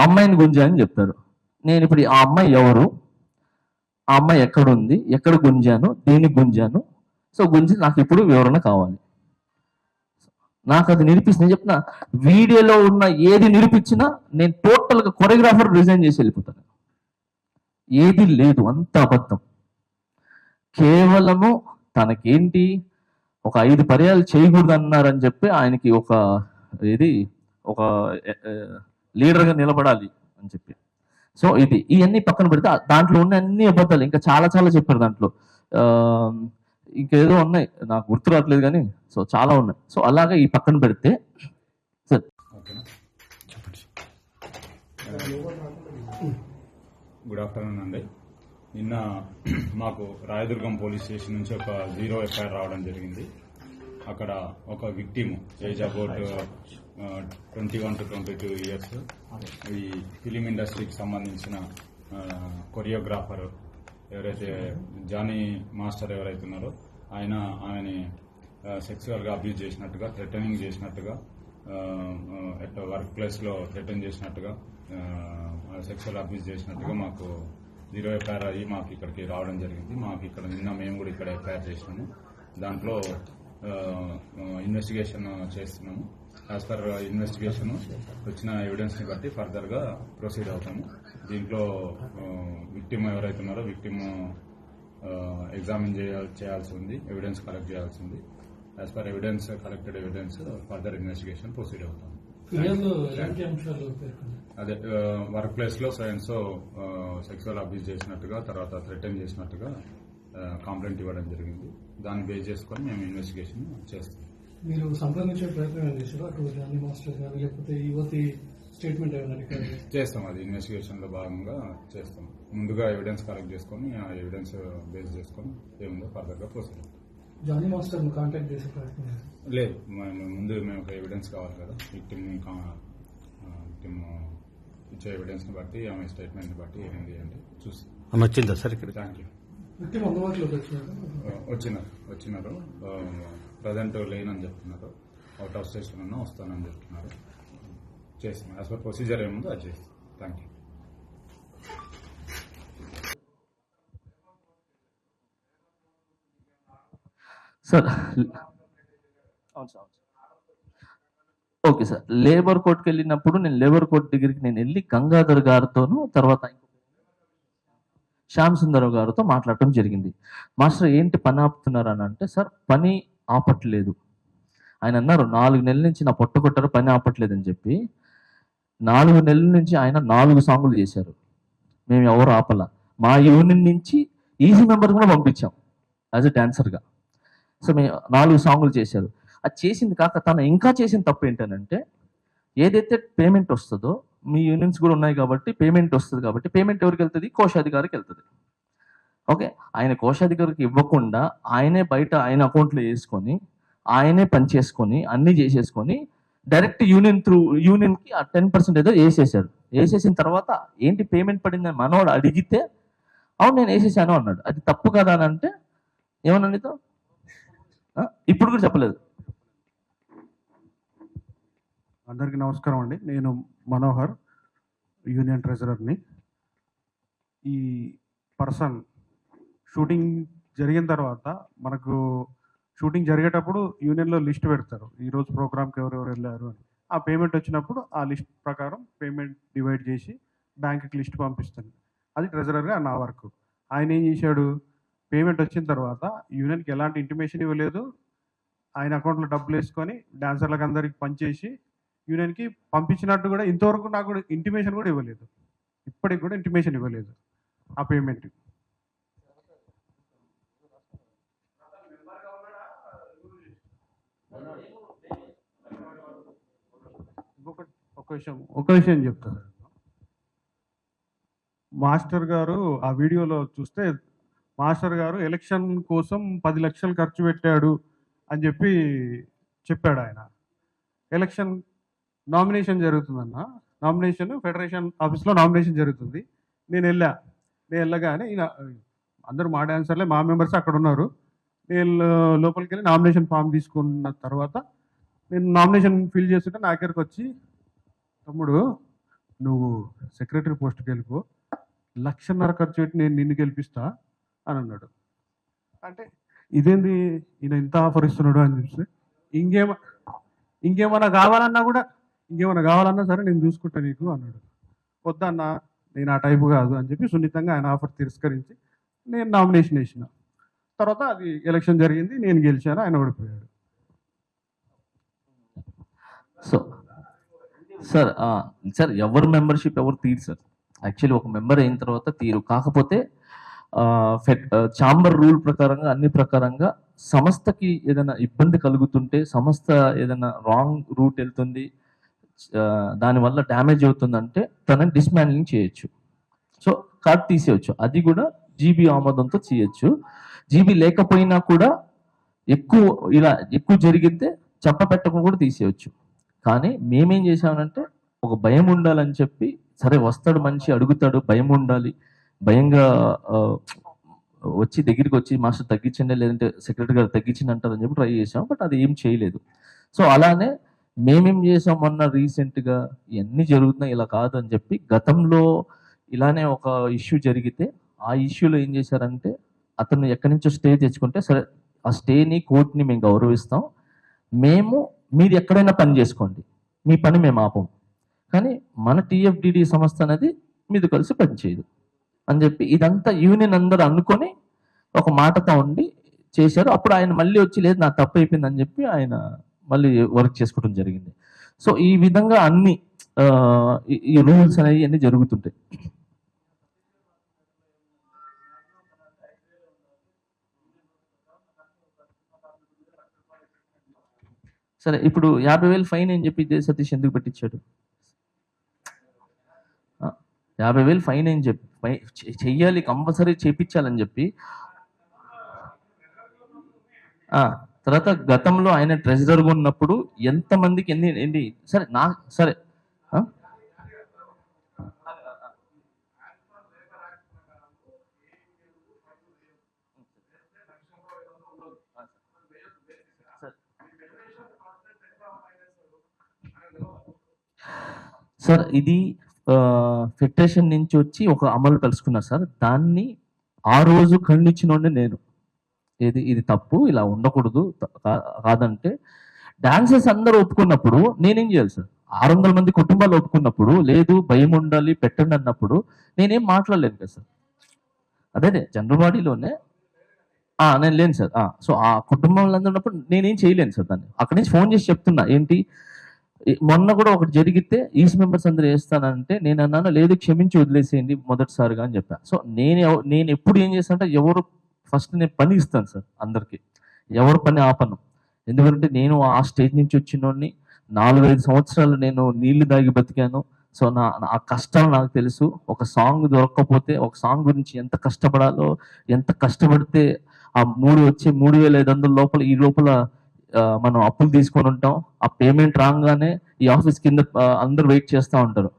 అమ్మాయిని గుంజా అని చెప్తారు. నేను ఇప్పుడు ఆ అమ్మాయి ఎవరు, ఆ అమ్మాయి ఎక్కడుంది, ఎక్కడ గుంజాను, దేనికి గుంజాను, సో గుంజి నాకు ఇప్పుడు వివరణ కావాలి. నాకు అది నిరూపిస్తుంది. నేను చెప్తున్నా, వీడియోలో ఉన్న ఏది నిరూపించినా నేను టోటల్గా కొరియోగ్రాఫర్ రిజైన్ చేసి వెళ్ళిపోతాను. ఏది లేదు, అంత అబద్ధం. కేవలము తనకేంటి ఒక 5 పర్యాలు చేయకూడదు అన్నారని చెప్పి ఆయనకి ఒక ఇది ఒక లీడర్గా నిలబడాలి అని చెప్పి. సో ఇది ఇవన్నీ పక్కన పెడితే దాంట్లో ఉన్న అన్ని అబద్ధాలు, ఇంకా చాలా చాలా చెప్పారు దాంట్లో. ఇంకేదో ఉన్నాయి, నాకు గుర్తు రావట్లేదు కానీ సో చాలా ఉన్నాయి. సో అలాగే ఈ పక్కన పెడితే సార్ గుడ్ ఆఫ్టర్నూన్ అండి. నిన్న మాకు రాయదుర్గం పోలీస్ స్టేషన్ నుంచి ఒక 0 ఎఫ్ఐఆర్ రావడం జరిగింది. అక్కడ ఒక victim age about 21 to 22 years, ఈ ఫిలిం ఇండస్ట్రీకి సంబంధించిన కొరియోగ్రాఫర్ ఎవరైతే జానీ మాస్టర్ ఎవరైతే ఉన్నారో ఆమెని సెక్సువల్గా అబ్యూజ్ చేసినట్టుగా, థ్రెటనింగ్ చేసినట్టుగా, వర్క్ ప్లేస్లో థ్రెటన్ చేసినట్టుగా, సెక్సువల్ అబ్యూజ్ చేసినట్టుగా మాకు 0 ఎఫ్ఐఆర్ అయ్యి మాకు ఇక్కడికి రావడం జరిగింది. మాకు ఇక్కడ నిన్న మేము కూడా ఇక్కడ ఎఫ్ఐఆర్ చేసినాము. దాంట్లో ఇన్వెస్టిగేషన్ చేస్తున్నాము. యాజ్ పర్ ఇన్వెస్టిగేషన్ వచ్చిన ఎవిడెన్స్ని బట్టి ఫర్దర్గా ప్రొసీడ్ అవుతాము. దీంట్లో విక్టిమ్ ఎవరైతే ఉన్నారో విక్టిమ్ ఎగ్జామిన్ చేయాల్సి ఉంది, ఎవిడెన్స్ కలెక్ట్ చేయాల్సి ఉంది. As per evidence collected evidence further investigation proceed అవుతాము. అదే వర్క్ ప్లేస్ లో సో సెక్సువల్ అబ్యూజ్ చేసినట్టుగా, తర్వాత థ్రెటన్ చేసినట్టుగా కంప్లైంట్ ఇవ్వడం జరిగింది. దాన్ని బేస్ చేసుకొని మేము ఇన్వెస్టిగేషన్ చేస్తాం. మీరు సంప్రదించే ప్రయత్నం ఏం చేశారు అటు జానీ మాస్టర్ కానీ లేకపోతే యువతి స్టేట్మెంట్ ఏమైనా రికార్డ్ చేస్తాం? అది ఇన్వెస్టిగేషన్ లో భాగంగా చేస్తాం. ముందుగా ఎవిడెన్స్ కలెక్ట్ చేసుకొని ఆ ఎవిడెన్స్ బేస్ చేసుకొని ఏముందో ఫర్దర్ గా ప్రొసీడ్ అవుతాం. జానీ మాస్టర్ కాంటాక్ట్ చేసే ప్రయత్నం లేదు, ముందు మేము ఒక ఎవిడెన్స్ కావాలి కదా. విక్టిమ్ ఇచ్చే ఎవిడెన్స్ ని బట్టి, ఆమె స్టేట్మెంట్ ని బట్టి ఏంటి అంటే చూస్తాం. వచ్చిందా సార్ ఇక్కడ? Thank you. విక్టిమ్ అందుబాటులోకి వచ్చినారు. ప్రజెంట్ లేనని చెప్తున్నారు. అవుట్ ఆఫ్ స్టేషన్ ఉన్నా వస్తానని చెప్తున్నారు. చేస్తాం. యాజ్ పర్ ప్రొసీజర్ ఏముందో అది చేస్తాం. Thank you. సార్ అవును సార్, ఓకే సార్. లేబర్ కోర్టుకి వెళ్ళినప్పుడు నేను లేబర్ కోర్టు దగ్గరికి వెళ్ళి గంగాధర్ గారితోనూ తర్వాత శ్యామ్ సుందరరావు గారితో మాట్లాడటం జరిగింది. మాస్టర్ ఏంటి పని ఆపుతున్నారు అని అంటే, సార్ పని ఆపట్లేదు. ఆయన అన్నారు 4 నెలల నుంచి నా పొట్ట కొట్టారు, పని ఆపట్లేదు అని చెప్పి. 4 నెలల నుంచి ఆయన 4 సాంగులు చేశారు. మేము ఎవరు ఆపల. మా యూనియన్ నుంచి ఈజీ మెంబర్ కూడా పంపించాం యాజ్ ఎ డాన్సర్గా. సో మేము 4 సాంగులు చేశారు. అది చేసింది కాక తను ఇంకా చేసిన తప్పు ఏంటనంటే, ఏదైతే పేమెంట్ వస్తుందో, మీ యూనియన్స్ కూడా ఉన్నాయి కాబట్టి పేమెంట్ వస్తుంది కాబట్టి, పేమెంట్ ఎవరికి వెళ్తుంది? కోశాధికారికి వెళ్తుంది. ఓకే, ఆయన కోశాధికారికి ఇవ్వకుండా ఆయనే బయట ఆయన అకౌంట్లో వేసుకొని, ఆయనే పని చేసుకొని, అన్నీ చేసేసుకొని డైరెక్ట్ యూనియన్కి ఆ 10% ఏదో వేసేసారు. వేసేసిన తర్వాత ఏంటి పేమెంట్ పడిందని మనవాడు అడిగితే, అవును నేను వేసేసాను అన్నాడు. అది తప్పు కదా అని అంటే ఏమన్నా నీతో ఇప్పుడు కూడా చెప్పలేదు. అందరికీ నమస్కారం అండి. నేను మనోహర్, యూనియన్ ట్రెజరర్ని. ఈ పర్సన్ షూటింగ్ జరిగిన తర్వాత మనకు షూటింగ్ జరిగేటప్పుడు యూనియన్లో లిస్ట్ పెడతారు, ఈరోజు ప్రోగ్రామ్కి ఎవరెవరు వెళ్ళారు అని. ఆ పేమెంట్ వచ్చినప్పుడు ఆ లిస్ట్ ప్రకారం పేమెంట్ డివైడ్ చేసి బ్యాంక్కి లిస్ట్ పంపిస్తాను. అది ట్రెజరర్గా నా వర్క్. ఆయన ఏం చేశాడు, పేమెంట్ వచ్చిన తర్వాత యూనియన్కి ఎలాంటి ఇంటిమేషన్ ఇవ్వలేదు. ఆయన అకౌంట్లో డబ్బులు వేసుకొని డాన్సర్లకు అందరికి పనిచేసి యూనియన్కి పంపించినట్టు కూడా ఇంతవరకు నాకు కూడా ఇంటిమేషన్ కూడా ఇవ్వలేదు. ఇప్పటికి కూడా ఇంటిమేషన్ ఇవ్వలేదు ఆ పేమెంట్. ఒక విషయం చెప్తాను. మాస్టర్ గారు ఆ వీడియోలో చూస్తే, మాస్టర్ గారు ఎలక్షన్ కోసం 10 లక్షలు ఖర్చు పెట్టాడు అని చెప్పాడు ఆయన. ఎలక్షన్ నామినేషన్ జరుగుతుందన్న, నామినేషన్ ఫెడరేషన్ ఆఫీస్లో నామినేషన్ జరుగుతుంది. నేను వెళ్ళగానే ఈయన అందరూ మా డాన్సర్లే, మా మెంబర్స్ అక్కడ ఉన్నారు. నేను లోపలికి వెళ్ళి నామినేషన్ ఫామ్ తీసుకున్న తర్వాత నేను నామినేషన్ ఫిల్ చేస్తుంటే నా దగ్గరకు వచ్చి, తమ్ముడు నువ్వు సెక్రటరీ పోస్ట్కి వెళ్ళిపో, 1,50,000 ఖర్చు పెట్టి నేను నిన్ను గెలిపిస్తా అని అన్నాడు. అంటే ఇదేంది ఈయన ఇంత ఆఫర్ ఇస్తున్నాడు అని చూస్తే ఇంకేమన్నా కావాలన్నా సరే నేను చూసుకుంటా నీకు అన్నాడు. వద్దన్న, నేను ఆ టైపు కాదు అని చెప్పి సున్నితంగా ఆయన ఆఫర్ తిరస్కరించి నేను నామినేషన్ వేసిన. తర్వాత అది ఎలక్షన్ జరిగింది, నేను గెలిచాను, ఆయన ఓడిపోయాడు. సో సార్ సార్ ఎవరు మెంబర్షిప్ ఎవరు తీరు సార్. యాక్చువల్లీ ఒక మెంబర్ అయిన తర్వాత తీరు. కాకపోతే ఛాంబర్ రూల్ ప్రకారంగా అన్ని ప్రకారంగా సంస్థకి ఏదైనా ఇబ్బంది కలుగుతుంటే, సంస్థ ఏదైనా రాంగ్ రూట్ వెళ్తుంది, దానివల్ల డ్యామేజ్ అవుతుందంటే తనని డిస్మాండ్లింగ్ చేయొచ్చు. సో కార్డ్ తీసేయచ్చు. అది కూడా జీబీ ఆమోదంతో చేయొచ్చు. జీబీ లేకపోయినా కూడా ఎక్కువ జరిగితే చెప్పపెట్టకుండా కూడా తీసేయచ్చు. కానీ మేమేం చేసామనంటే ఒక భయం ఉండాలని చెప్పి, సరే వస్తాడు మనిషి అడుగుతాడు, భయం ఉండాలి, భయంగా వచ్చి దగ్గరికి వచ్చి మాస్టర్ తగ్గించండి లేదంటే సెక్రటరీ గారు తగ్గించండి అంటారని చెప్పి ట్రై చేసాం. బట్ అది ఏం చేయలేదు. సో అలానే మేమేం చేసాం, మొన్న రీసెంట్గా ఇవన్నీ జరుగుతున్నాయి ఇలా కాదు అని చెప్పి, గతంలో ఇలానే ఒక ఇష్యూ జరిగితే ఆ ఇష్యూలో ఏం చేశారంటే, అతను ఎక్కడి నుంచో స్టే తెచ్చుకుంటే, సరే ఆ స్టేని కోర్టుని మేము గౌరవిస్తాం, మీరు ఎక్కడైనా పని చేసుకోండి, మీ పని మేము ఆపం, కానీ మన టీఎఫ్డిడి సంస్థ అనేది మీది కలిసి పనిచేయదు అని చెప్పి ఇదంతా యూనియన్ అందరూ అనుకొని ఒక మాటతో ఉండి చేశారు. అప్పుడు ఆయన మళ్ళీ వచ్చి లేదు నాకు తప్పు అయిపోయింది అని చెప్పి ఆయన మళ్ళీ వర్క్ చేసుకోవడం జరిగింది. సో ఈ విధంగా అన్ని ఈ రూల్స్ అనేవి అన్ని జరుగుతుంటాయి. సరే ఇప్పుడు 50,000 ఫైన్ అని చెప్పి జయ సతీష్ ఎందుకు పెట్టించాడు? 50,000 ఫైన్ అని చెప్పి చెయ్యాలి, కంపల్సరీ చేపించాలని చెప్పి. తర్వాత గతంలో ఆయన ట్రెజరర్గా ఉన్నప్పుడు ఎంతమందికి ఎన్ని సరే సరే సార్ ఇది ఫెడరేషన్ నుంచి వచ్చి ఒక అమలు తెలుసుకున్నారు సార్. దాన్ని ఆ రోజు ఖండించినోండి నేను. ఇది తప్పు, ఇలా ఉండకూడదు కాదంటే డాన్సర్స్ అందరూ ఒప్పుకున్నప్పుడు నేనేం చేయాలి సార్? 600 మంది కుటుంబాలు ఒప్పుకున్నప్పుడు, లేదు భయం ఉండాలి పెట్టండి అన్నప్పుడు నేనేం మాట్లాడలేను కదా సార్. అదే జనరల్ బాడీలోనే నేను లేను సార్. సో ఆ కుటుంబంలో అందరూ ఉన్నప్పుడు నేనేం చేయలేను సార్. దాన్ని అక్కడి నుంచి ఫోన్ చేసి చెప్తున్నా. ఏంటి మొన్న కూడా ఒకటి జరిగితే ఈస్ట్ మెంబర్స్ అందరూ వేస్తానంటే నేను అన్నాను, లేదు క్షమించి వదిలేసేయండి మొదటిసారిగా అని చెప్పాను. సో నేను ఎప్పుడు ఏం చేస్తానంటే, ఎవరు ఫస్ట్ నేను పని ఇస్తాను సార్ అందరికి, ఎవరు పని ఆపను. ఎందుకంటే నేను ఆ స్టేజ్ నుంచి వచ్చినోడిని, 4-5 సంవత్సరాలు నేను నీళ్లు దాగి బతికాను. సో ఆ కష్టాలు నాకు తెలుసు. ఒక సాంగ్ దొరకకపోతే, ఒక సాంగ్ గురించి ఎంత కష్టపడాలో, ఎంత కష్టపడితే ఆ 3,500 ఈ లోపల మనం అప్పులు తీసుకొని ఉంటాం. ఆ పేమెంట్ రాగానే ఈ ఆఫీస్ కింద అందరూ వెయిట్ చేస్తూ ఉంటారు.